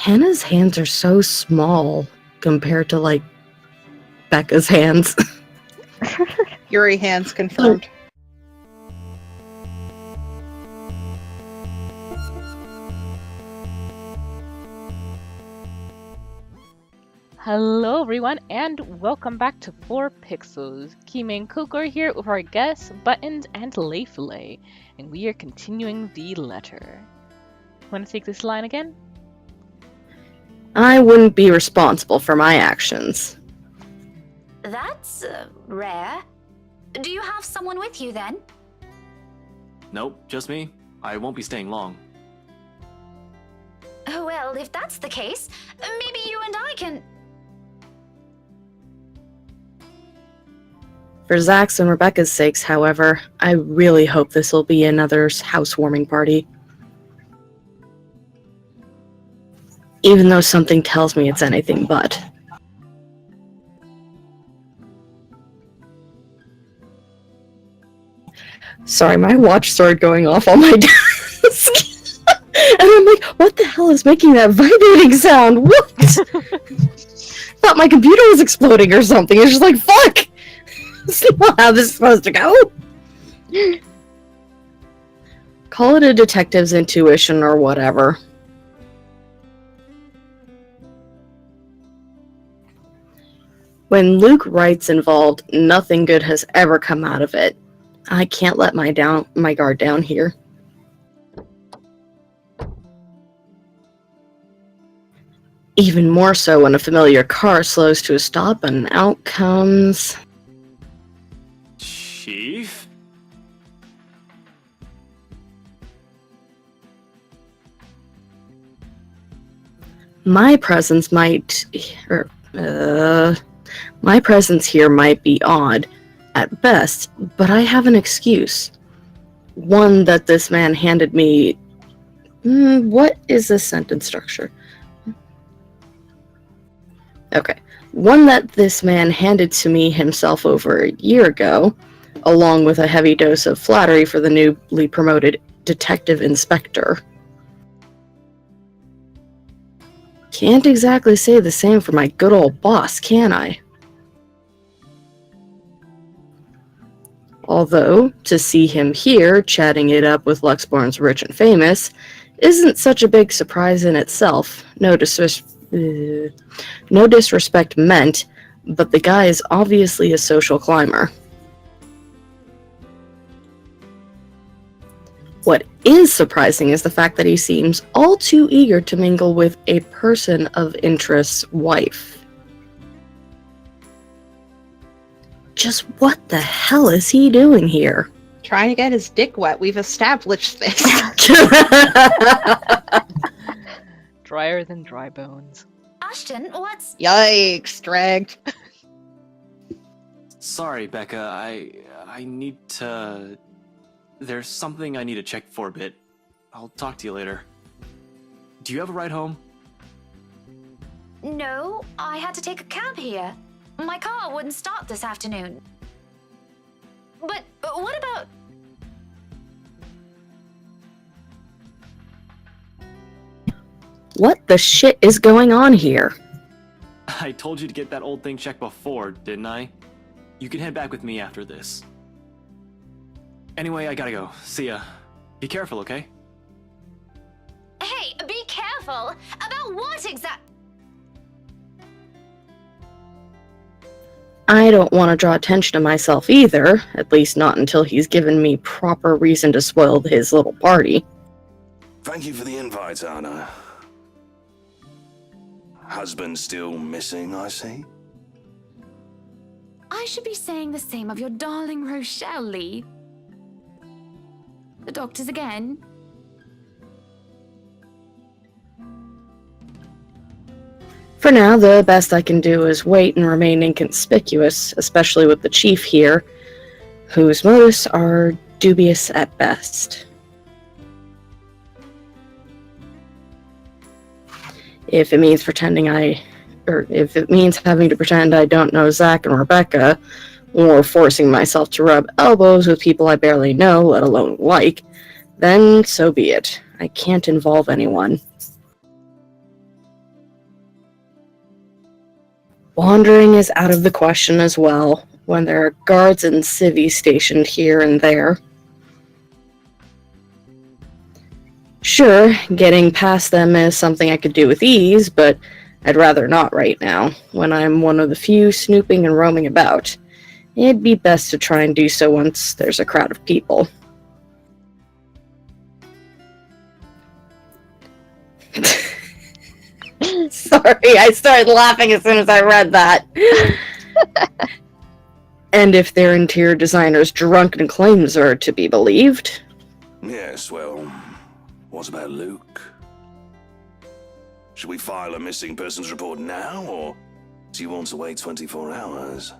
Hannah's hands are so small compared to, like, Becca's hands. Yuri hands confirmed. Hello everyone and welcome back to 4pixels. Kime and Coco are here with our guests, Buttons and Layfilet, and we are continuing the letter. Want to take this line again? I wouldn't be responsible for my actions. That's rare. Do you have someone with you then? Nope, just me. I won't be staying long. Oh, well, if that's the case, maybe you and I can... For Zach's and Rebecca's sakes, however, I really hope this will be another housewarming party. Even though something tells me it's anything but. Sorry, my watch started going off on my desk. And I'm like, what the hell is making that vibrating sound? What? Thought my computer was exploding or something. It's just like, fuck! That's not how this is supposed to go. Call it a detective's intuition or whatever. When Luke Wright's involved, nothing good has ever come out of it. I can't let my guard down here. Even more so when a familiar car slows to a stop and out comes... Chief? My presence here might be odd, at best, but I have an excuse. One that this man handed me... what is this sentence structure? Okay. One that this man handed to me himself over a year ago, along with a heavy dose of flattery for the newly promoted detective inspector. Can't exactly say the same for my good old boss, can I? Although, to see him here, chatting it up with Luxborn's rich and famous, isn't such a big surprise in itself. No disrespect meant, but the guy is obviously a social climber. What is surprising is the fact that he seems all too eager to mingle with a person of interest's wife. Just what the hell is he doing here? Trying to get his dick wet. We've established this. Drier than dry bones. Ashton, what's... Yikes, dragged. Sorry, Becca. I need to... There's something I need to check for a bit. I'll talk to you later. Do you have a ride home? No, I had to take a cab here. My car wouldn't start this afternoon. But what about... What the shit is going on here? I told you to get that old thing checked before, didn't I? You can head back with me after this. Anyway, I gotta go. See ya. Be careful, okay? Hey, be careful! About what exact... I don't want to draw attention to myself either, at least not until he's given me proper reason to spoil his little party. Thank you for the invite, Anna. Husband still missing, I see? I should be saying the same of your darling Rochelle, Lee. The doctors again? For now, the best I can do is wait and remain inconspicuous, especially with the chief here, whose motives are dubious at best. If it means if it means having to pretend I don't know Zach and Rebecca, or forcing myself to rub elbows with people I barely know, let alone like, then so be it. I can't involve anyone. Wandering is out of the question as well, when there are guards and civvies stationed here and there. Sure, getting past them is something I could do with ease, but I'd rather not right now, when I'm one of the few snooping and roaming about. It'd be best to try and do so once there's a crowd of people. Sorry, I started laughing as soon as I read that. And if their interior designer's drunken claims are to be believed. Yes, well, what about Luke? Should we file a missing persons report now, or do you want to wait 24 hours?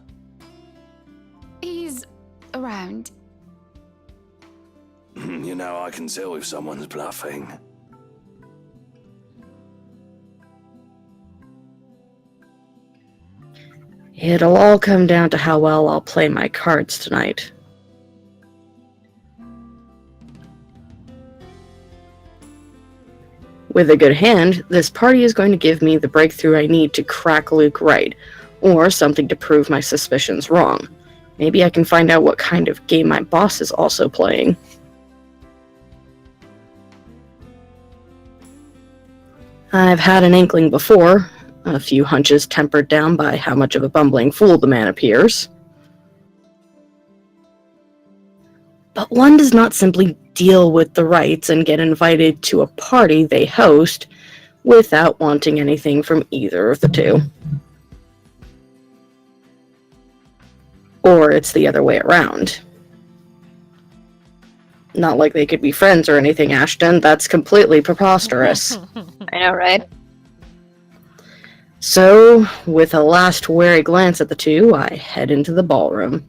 He's around. You know, I can tell if someone's bluffing. It'll all come down to how well I'll play my cards tonight. With a good hand, this party is going to give me the breakthrough I need to crack Luke right, or something to prove my suspicions wrong. Maybe I can find out what kind of game my boss is also playing. I've had an inkling before, a few hunches tempered down by how much of a bumbling fool the man appears. But one does not simply deal with the rites and get invited to a party they host without wanting anything from either of the two. Or it's the other way around. Not like they could be friends or anything, Ashton. That's completely preposterous. I know, right? So, with a last wary glance at the two, I head into the ballroom.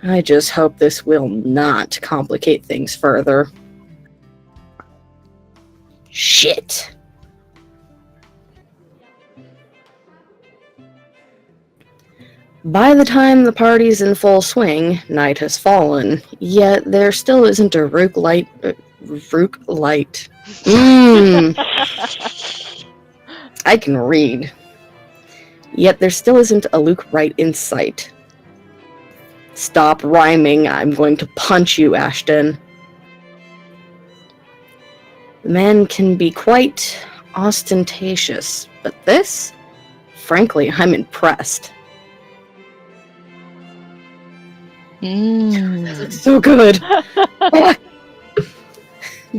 I just hope this will not complicate things further. Shit. By the time the party's in full swing, night has fallen, yet there still isn't a Rook light. I can read. Yet there still isn't a Luke right in sight. Stop rhyming, I'm going to punch you, Ashton. The man can be quite ostentatious, but this? Frankly, I'm impressed. This looks so good.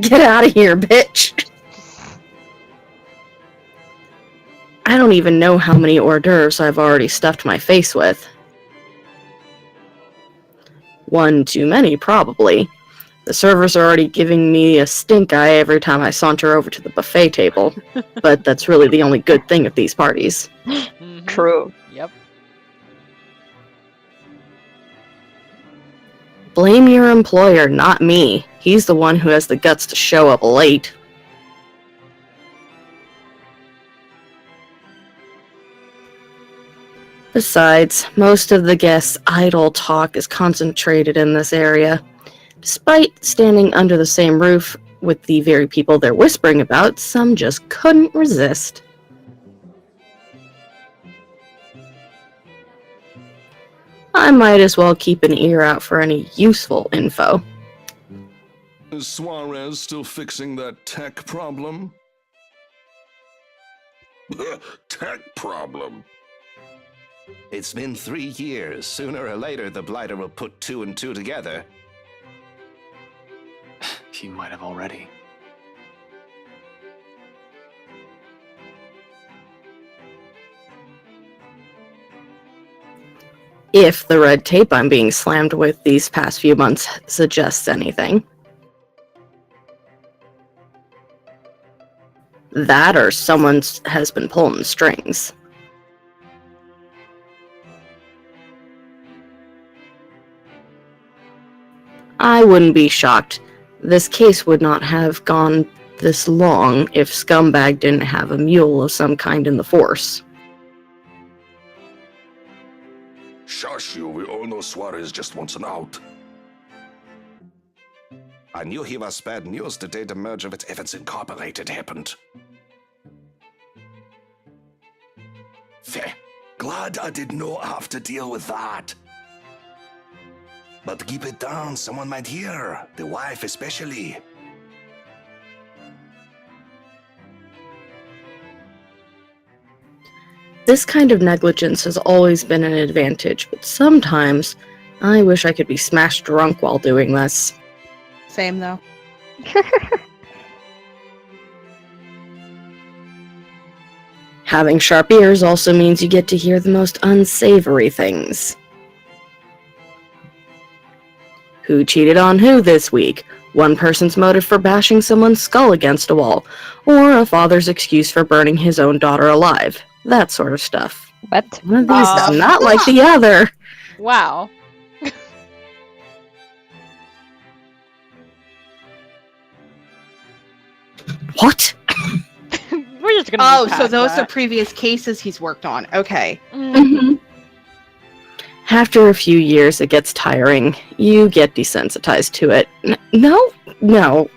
Get out of here, bitch. I don't even know how many hors d'oeuvres I've already stuffed my face with. One too many, probably. The servers are already giving me a stink eye every time I saunter over to the buffet table. But that's really the only good thing of these parties. Mhm. True. Yep. Blame your employer, not me. He's the one who has the guts to show up late. Besides, most of the guests' idle talk is concentrated in this area. Despite standing under the same roof with the very people they're whispering about, some just couldn't resist. I might as well keep an ear out for any useful info. Is Suarez still fixing that tech problem? Tech problem? It's been 3 years. Sooner or later, the Blighter will put 2 and 2 together. He might have already. If the red tape I'm being slammed with these past few months suggests anything. That or someone has been pulling strings. I wouldn't be shocked. This case would not have gone this long if Scumbag didn't have a mule of some kind in the force. Shush you, we all know Suarez just wants an out. I knew he was bad news the day the merger with Evans Incorporated happened. Glad I did not have to deal with that. But keep it down, someone might hear, the wife especially. This kind of negligence has always been an advantage, but sometimes I wish I could be smashed drunk while doing this. Same though. Having sharp ears also means you get to hear the most unsavory things. Who cheated on who this week? One person's motive for bashing someone's skull against a wall, or a father's excuse for burning his own daughter alive. That sort of stuff. What? One of these is not like the other. Wow. What? We're just gonna Oh, move so past those are that. previous cases he's worked on. Okay. Mm. After a few years, it gets tiring. You get desensitized to it. No.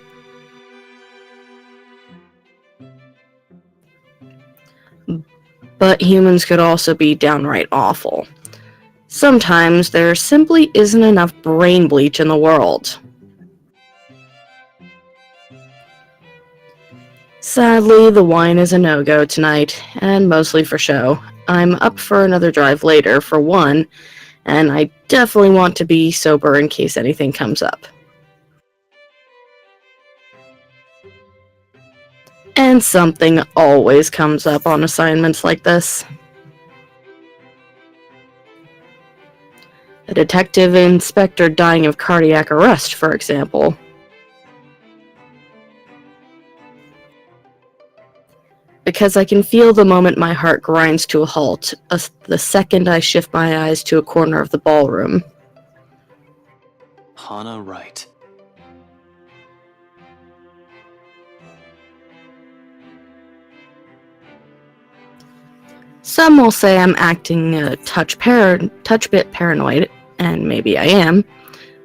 But humans could also be downright awful. Sometimes there simply isn't enough brain bleach in the world. Sadly, the wine is a no-go tonight, and mostly for show. I'm up for another drive later, for one, and I definitely want to be sober in case anything comes up. And something always comes up on assignments like this. A detective inspector dying of cardiac arrest, for example. Because I can feel the moment my heart grinds to a halt, the second I shift my eyes to a corner of the ballroom. Hana Wright. Some will say I'm acting a touch bit paranoid, and maybe I am.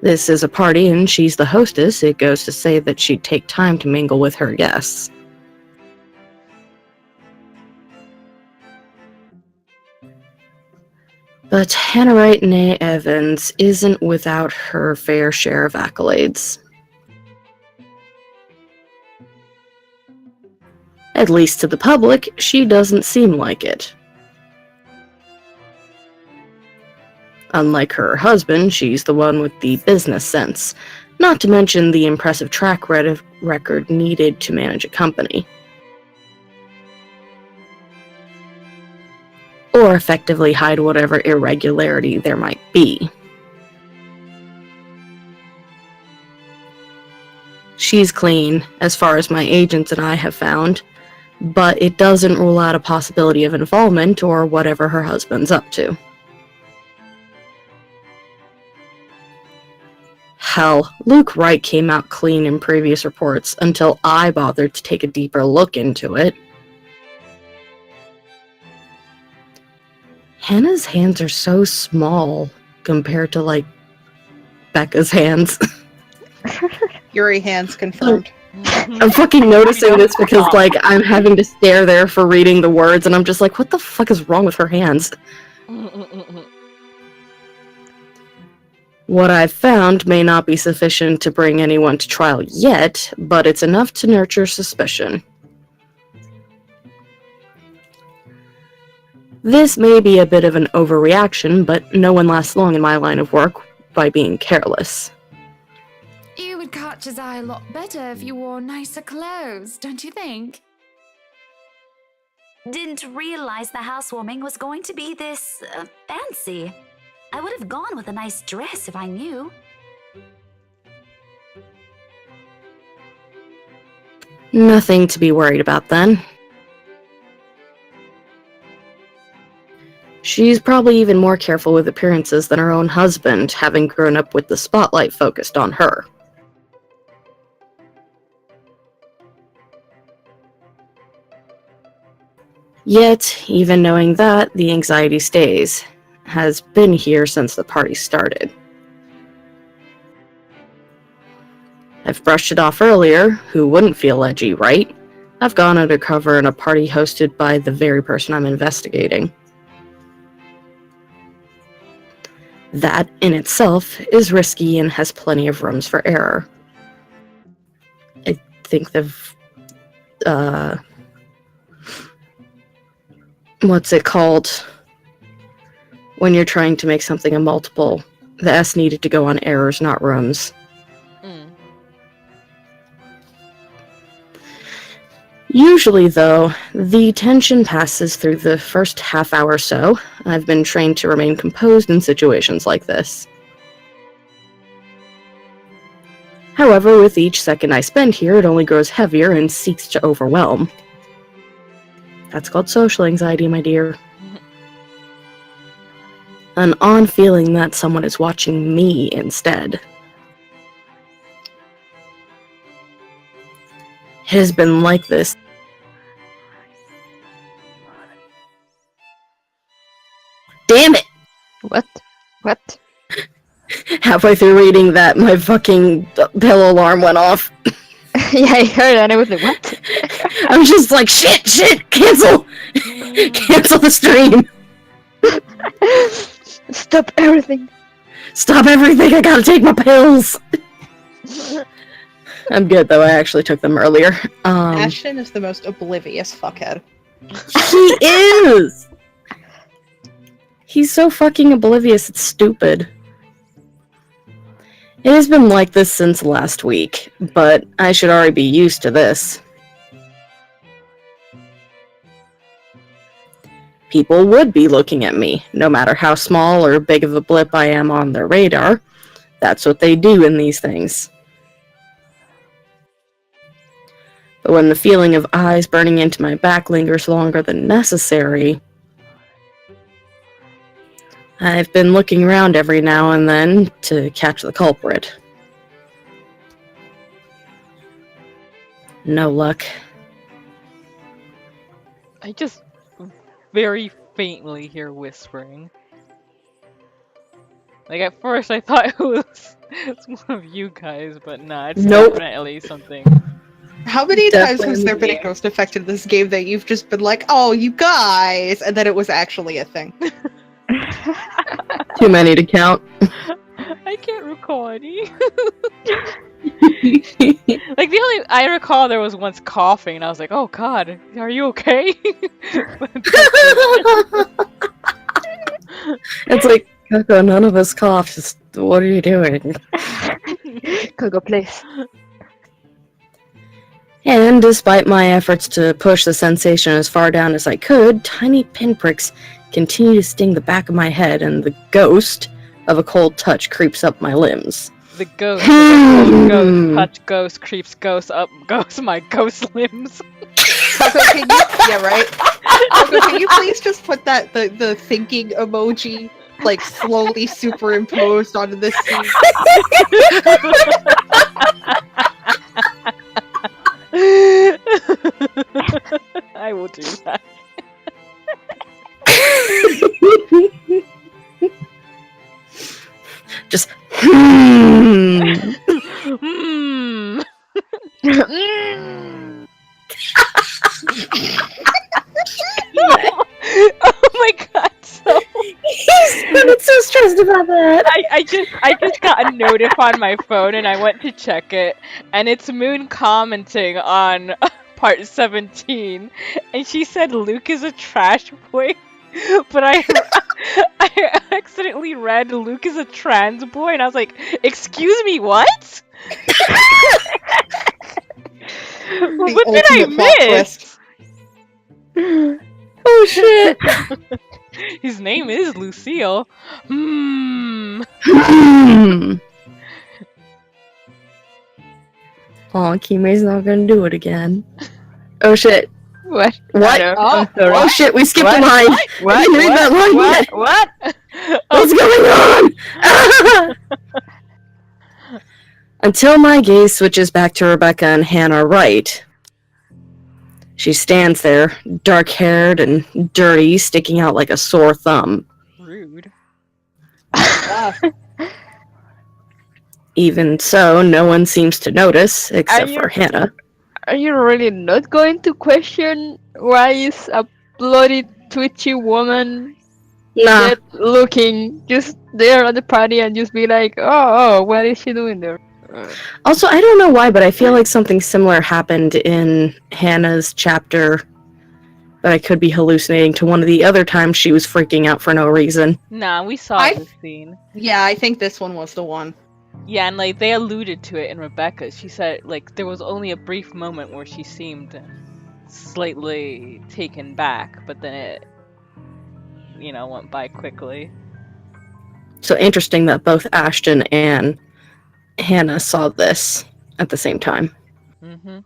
This is a party and she's the hostess. It goes to say that she'd take time to mingle with her guests. But Hannah Wright née Evans isn't without her fair share of accolades. At least to the public, she doesn't seem like it. Unlike her husband, she's the one with the business sense, not to mention the impressive track record needed to manage a company. Or effectively hide whatever irregularity there might be. She's clean, as far as my agents and I have found, but it doesn't rule out a possibility of involvement or whatever her husband's up to. Hell, Luke Wright came out clean in previous reports until I bothered to take a deeper look into it. Hannah's hands are so small compared to, like, Becca's hands. Yuri hands confirmed. I'm fucking noticing this because, like, I'm having to stare there for reading the words, and I'm just like, what the fuck is wrong with her hands? What I've found may not be sufficient to bring anyone to trial yet, but it's enough to nurture suspicion. This may be a bit of an overreaction, but no one lasts long in my line of work by being careless. You would catch his eye a lot better if you wore nicer clothes, don't you think? Didn't realize the housewarming was going to be this fancy. I would have gone with a nice dress if I knew. Nothing to be worried about then. She's probably even more careful with appearances than her own husband, having grown up with the spotlight focused on her. Yet, even knowing that, the anxiety stays. Has been here since the party started. I've brushed it off earlier. Who wouldn't feel edgy, right? I've gone undercover in a party hosted by the very person I'm investigating. That, in itself, is risky and has plenty of rooms for error. I think what's it called? When you're trying to make something a multiple, the S needed to go on errors, not rooms. Usually, though, the tension passes through the first half hour or so. I've been trained to remain composed in situations like this. However, with each second I spend here, it only grows heavier and seeks to overwhelm. That's called social anxiety, my dear. An odd feeling that someone is watching me instead. It has been like this. Damn it! What? What? Halfway through reading that, my fucking pillow alarm went off. Yeah, I heard it and I was like, what? I was just like, shit, cancel! Cancel the stream! Stop everything. Stop everything, I gotta take my pills! I'm good, though, I actually took them earlier. Ashton is the most oblivious fuckhead. He is! He's so fucking oblivious, it's stupid. It has been like this since last week, but I should already be used to this. People would be looking at me, no matter how small or big of a blip I am on their radar. That's what they do in these things. But when the feeling of eyes burning into my back lingers longer than necessary, I've been looking around every now and then to catch the culprit. No luck. I just very faintly hear whispering. Like at first I thought it was one of you guys, but nah, it's Nope. definitely something. How many times Definitely has there been a ghost effect in this game that you've just been like, oh, you guys, and then it was actually a thing? Too many to count. I can't recall any. Like the only I recall there was once coughing, and I was like, "Oh God, are you okay?" It's like, Coco, none of us coughed. Just, what are you doing? Coco, please. And despite my efforts to push the sensation as far down as I could, tiny pinpricks continue to sting the back of my head, and the ghost of a cold touch creeps up my limbs. The ghost, ghost, touch ghost, creeps ghost up, ghost my ghost limbs. Coco, can you? Yeah, right. Coco, can you please just put that the thinking emoji like slowly superimposed onto this scene? I will do that. Just Oh my God! So He's so stressed about that. I just got a notif on my phone and I went to check it, and it's Moon commenting on part 17, and she said Luke is a trash boy, but I accidentally read Luke is a trans boy, and I was like, excuse me, what? What did I ultimate plot miss? twist. Oh shit. His name is Lucille. Oh, Kime's not gonna do it again. Oh shit. What? What? Oh, Oh shit, we skipped a line. What? I didn't read that line yet. What? What's going on? Until my gaze switches back to Rebecca and Hannah Wright. She stands there, dark-haired and dirty, sticking out like a sore thumb. Rude. Ah, Even so, no one seems to notice, except you- for Hannah. Are you really not going to question why is a bloody twitchy woman Nah. dead looking, just there at the party and just be like, oh, what is she doing there? Also, I don't know why, but I feel like something similar happened in Hannah's chapter. But I could be hallucinating to one of the other times she was freaking out for no reason. Nah, we saw I- this scene. Yeah, I think this one was the one. Yeah, and like they alluded to it in Rebecca. She said like there was only a brief moment where she seemed slightly taken back, but then it, went by quickly. So interesting that both Ashton and Hannah saw this at the same time. Mm-hmm.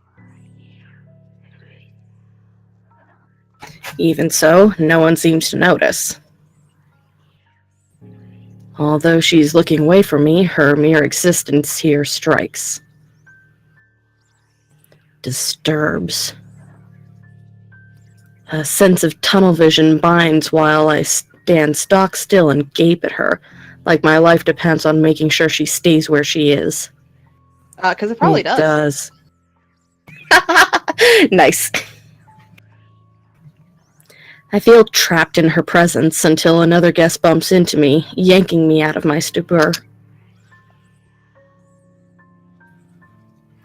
Even so, no one seems to notice. Although she's looking away from me, her mere existence here strikes. Disturbs. A sense of tunnel vision binds while I stand stock still and gape at her, like my life depends on making sure she stays where she is. Because it probably does. Nice. I feel trapped in her presence until another guest bumps into me, yanking me out of my stupor.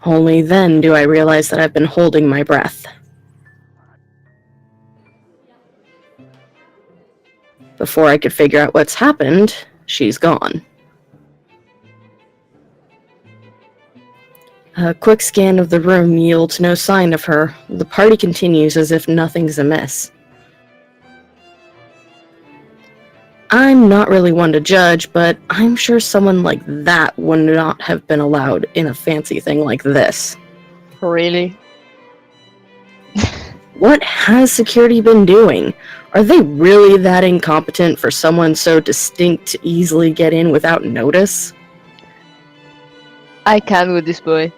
Only then do I realize that I've been holding my breath. Before I could figure out what's happened, she's gone. A quick scan of the room yields no sign of her. The party continues as if nothing's amiss. I'm not really one to judge, but I'm sure someone like that would not have been allowed in a fancy thing like this. Really? What has security been doing? Are they really that incompetent for someone so distinct to easily get in without notice? I can't with this boy.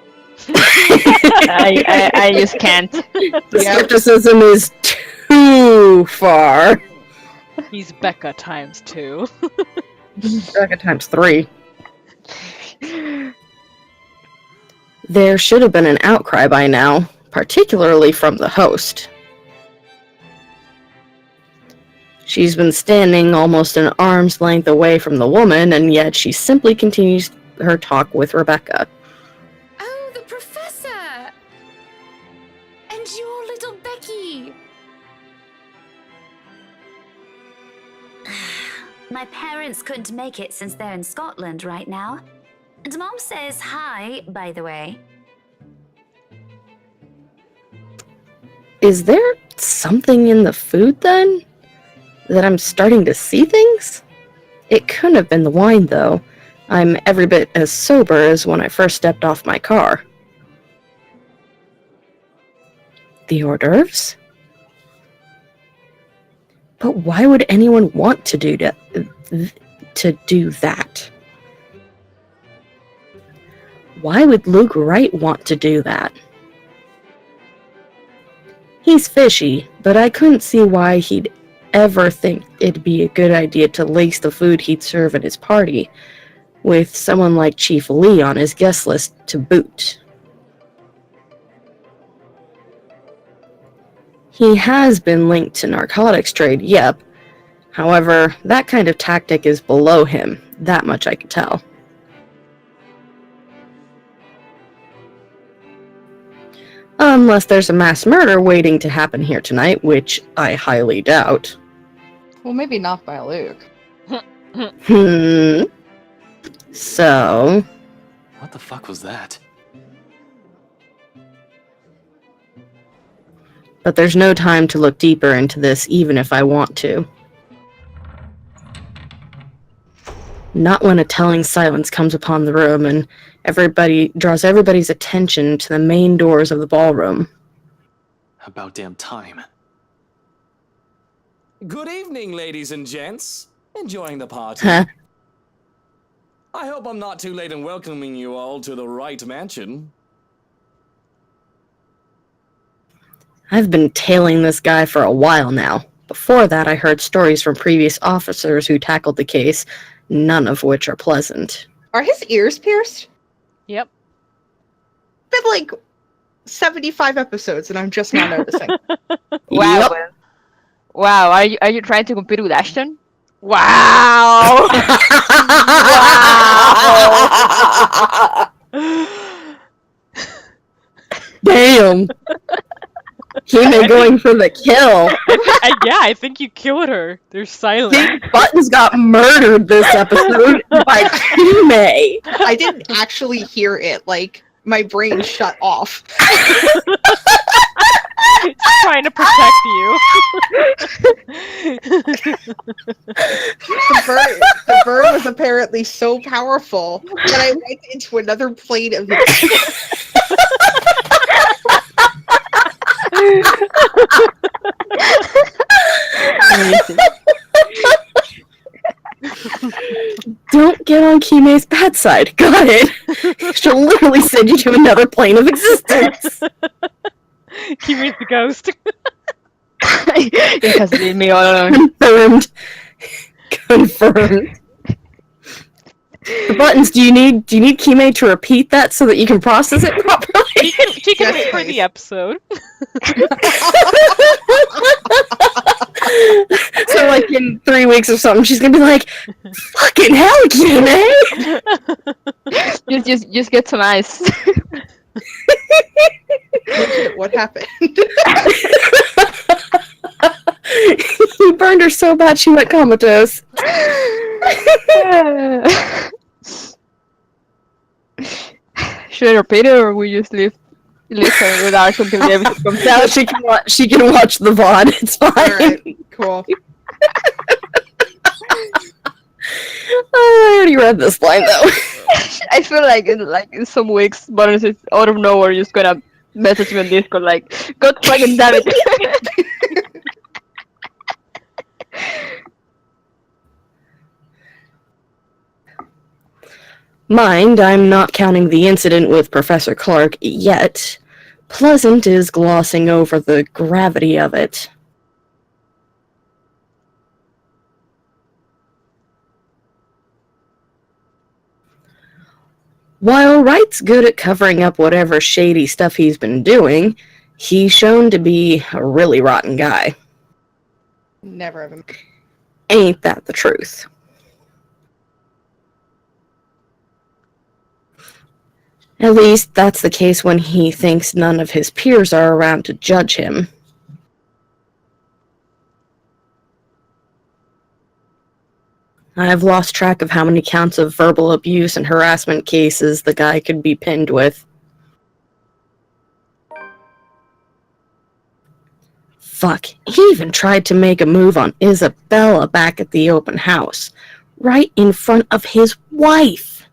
I just can't. The skepticism is too far. He's Becca times 2. Becca times 3. There should have been an outcry by now, particularly from the host. She's been standing almost an arm's length away from the woman, and yet she simply continues her talk with Rebecca. Oh, the professor! And your little Becky! My parents couldn't make it since they're in Scotland right now. And Mom says hi, by the way. Is there something in the food, then? That I'm starting to see things? It couldn't have been the wine, though. I'm every bit as sober as when I first stepped off my car. The hors d'oeuvres? But why would anyone want to do that? Why would Luke Wright want to do that? He's fishy, but I couldn't see why he'd ever think it'd be a good idea to lace the food he'd serve at his party, with someone like Chief Lee on his guest list to boot. He has been linked to narcotics trade, yep. However, that kind of tactic is below him, that much I can tell. Unless there's a mass murder waiting to happen here tonight, which I highly doubt. Well, maybe not by Luke. So... What the fuck was that? But there's no time to look deeper into this, even if I want to. Not when a telling silence comes upon the room and draws everybody's attention to the main doors of the ballroom. About damn time. Good evening, ladies and gents. Enjoying the party? Huh? I hope I'm not too late in welcoming you all to the Wright Mansion. I've been tailing this guy for a while now. Before that, I heard stories from previous officers who tackled the case, none of which are pleasant. Are his ears pierced? Yep. Been like 75 episodes and I'm just not noticing. Wow. Yep. Wow, are you trying to compete with Ashton? Wow! Damn. Kime going for the kill. Yeah, I think you killed her. They're silent. Buttons got murdered this episode by Kime. I didn't actually hear it. Like, my brain shut off. It's trying to protect you. The bird was apparently so powerful that I went into another plane of Don't get on Kime's bad side. Got it. She'll literally send you to another plane of existence. Kimmy's the ghost. It has leave me all alone. Confirmed. Confirmed. The Buttons, do you need Kime to repeat that so that you can process it properly? She can Yes, wait for please. the episode. So like in 3 weeks or something, she's gonna be like, "Fucking hell, Kime!" Just get some ice. What happened? He burned her so bad she went comatose. Should I repeat it or we just leave her with ours until the episode comes Now out? she can watch the VOD. It's fine. Alright, cool. I already read this line though. I feel like in some weeks, Buttons is out of nowhere just gonna message me on Discord like, "God fucking damn it!" Mind, I'm not counting the incident with Professor Clark yet. Pleasant is glossing over the gravity of it. While Wright's good at covering up whatever shady stuff he's been doing, he's shown to be a really rotten guy. Never have him. Ain't that the truth? At least that's the case when he thinks none of his peers are around to judge him. I've lost track of how many counts of verbal abuse and harassment cases the guy could be pinned with. Fuck, he even tried to make a move on Isabella back at the open house, right in front of his wife.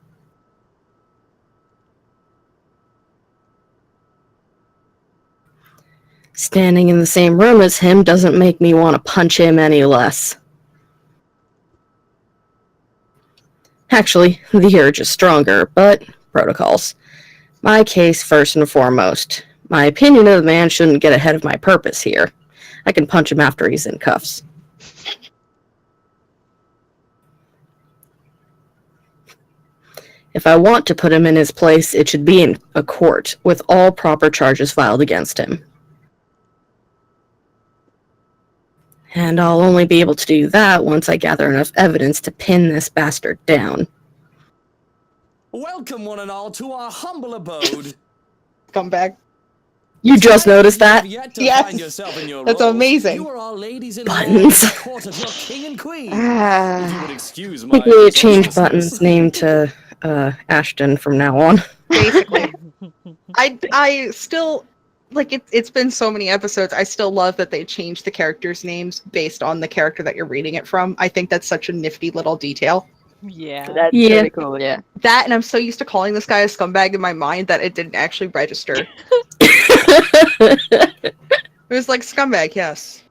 Standing in the same room as him doesn't make me want to punch him any less. Actually, the urge is stronger, but protocols. My case first and foremost. My opinion of the man shouldn't get ahead of my purpose here. I can punch him after he's in cuffs. If I want to put him in his place, it should be in a court, with all proper charges filed against him. And I'll only be able to do that once I gather enough evidence to pin this bastard down. Welcome, one and all, to our humble abode. Come back. You just noticed that? Yes. That's amazing. You are our ladies in Buttons. the court of your king and queen. If you would excuse I my think we would change presumptuousness. Button's name to Ashton from now on. Basically. I still like it's been so many episodes. I still love that they changed the characters' names based on the character that you're reading it from. I think that's such a nifty little detail. Yeah. That's Yeah. really cool, yeah. That, and I'm so used to calling this guy a scumbag in my mind that it didn't actually register. It was like scumbag, yes.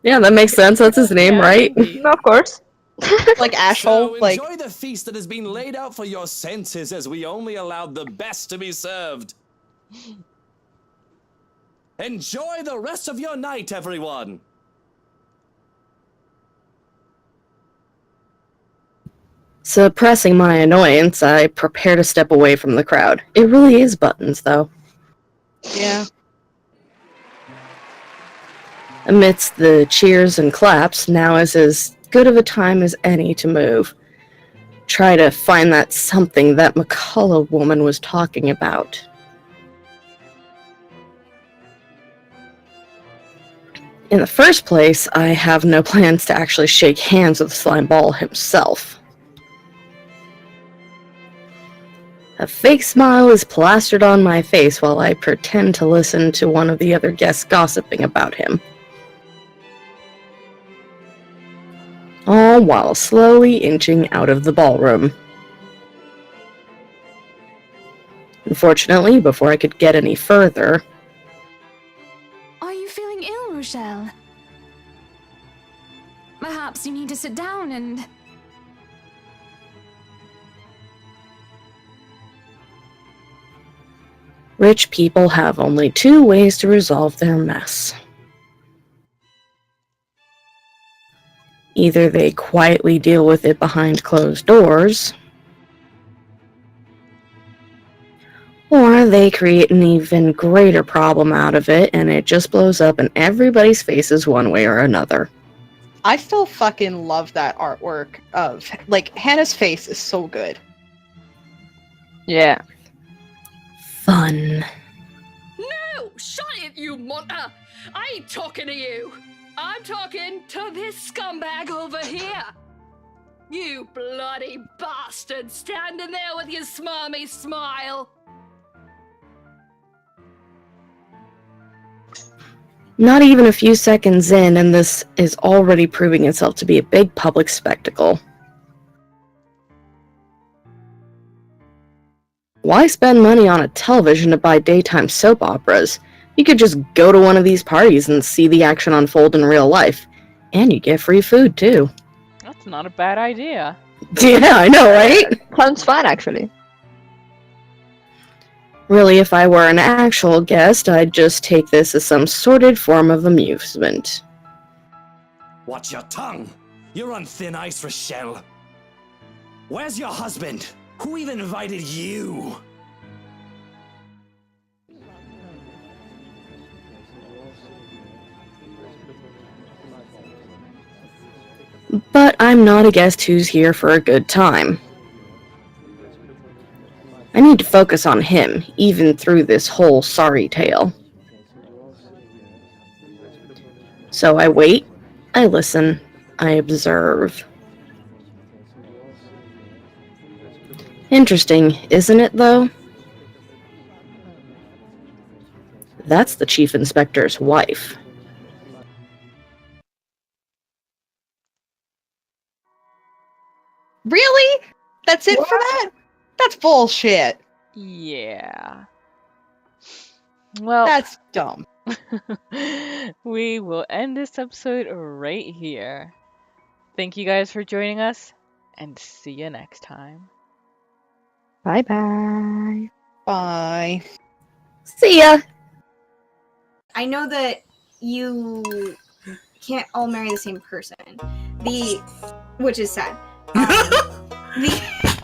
Yeah, that makes sense. That's his name, Yeah, right? indeed. No, of course. Like So asshole, like enjoy the feast that has been laid out for your senses, as we only allowed the best to be served. Enjoy the rest of your night, everyone. Suppressing my annoyance, I prepare to step away from the crowd. It really is Buttons, though. yeah. Amidst the cheers and claps, now is as good of a time as any to move. Try to find that something that McCullough woman was talking about. In the first place, I have no plans to actually shake hands with Slime Ball himself. A fake smile is plastered on my face while I pretend to listen to one of the other guests gossiping about him. All while slowly inching out of the ballroom. Unfortunately, before I could get any further... Are you feeling ill, Rochelle? Perhaps you need to sit down and... Rich people have only two ways to resolve their mess. Either they quietly deal with it behind closed doors, or they create an even greater problem out of it and it just blows up in everybody's faces one way or another. I still fucking love that artwork of, like, Hannah's face is so good. Yeah. Fun. No! Shut it, you monster! I ain't talking to you! I'm talking to this scumbag over here! You bloody bastard standing there with your smarmy smile! Not even a few seconds in, and this is already proving itself to be a big public spectacle. Why spend money on a television to buy daytime soap operas? You could just go to one of these parties and see the action unfold in real life. And you get free food, too. That's not a bad idea. Yeah, I know, right? Sounds fun, actually. Really, if I were an actual guest, I'd just take this as some sordid form of amusement. Watch your tongue. You're on thin ice, Rochelle. Where's your husband? Who even invited you? But I'm not a guest who's here for a good time. I need to focus on him, even through this whole sorry tale. So I wait, I listen, I observe. Interesting, isn't it, though? That's the Chief Inspector's wife. Really? That's it for that? That's bullshit. Yeah. Well, That's dumb. we will end this episode right here. Thank you guys for joining us, and see you next time. Bye-bye. Bye. See ya! I know that you can't all marry the same person. Which is sad.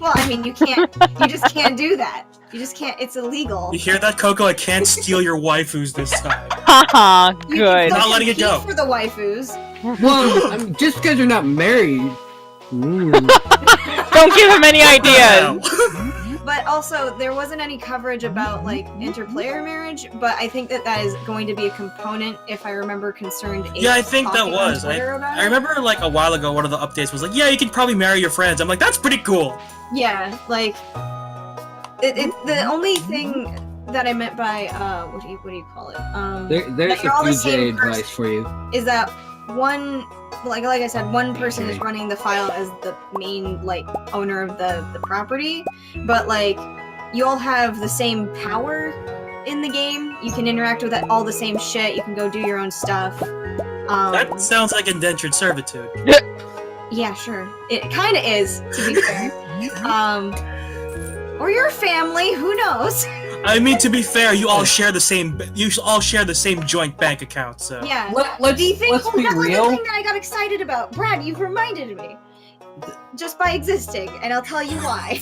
Well, I mean, you just can't do that. You just can't, it's illegal. You hear that, Coco? I can't steal your waifus this time. Haha, good. Not letting it go. For the waifus. Well, just because you're not married. Don't give him any ideas. But also, there wasn't any coverage about, like, interplayer marriage, but I think that is going to be a component, if I remember Concerned 8. Yeah, I think that was. I remember, like, a while ago, one of the updates was like, yeah, you can probably marry your friends. I'm like, that's pretty cool. Yeah, like, the only thing that I meant by, what do you call it? There's that you're all the a same PJ advice for you. Is that one, like I said, one person is running the file as the main, like, owner of the property, but, like, you all have the same power in the game. You can interact with all the same shit. You can go do your own stuff. That sounds like indentured servitude. Yeah, sure. It kind of is, to be fair. Or your family, who knows? I mean, to be fair, you all share the same joint bank account, so. Yeah. Let's do you think be that was real. the thing that I got excited about? Brad, you've reminded me. Just by existing, and I'll tell you why.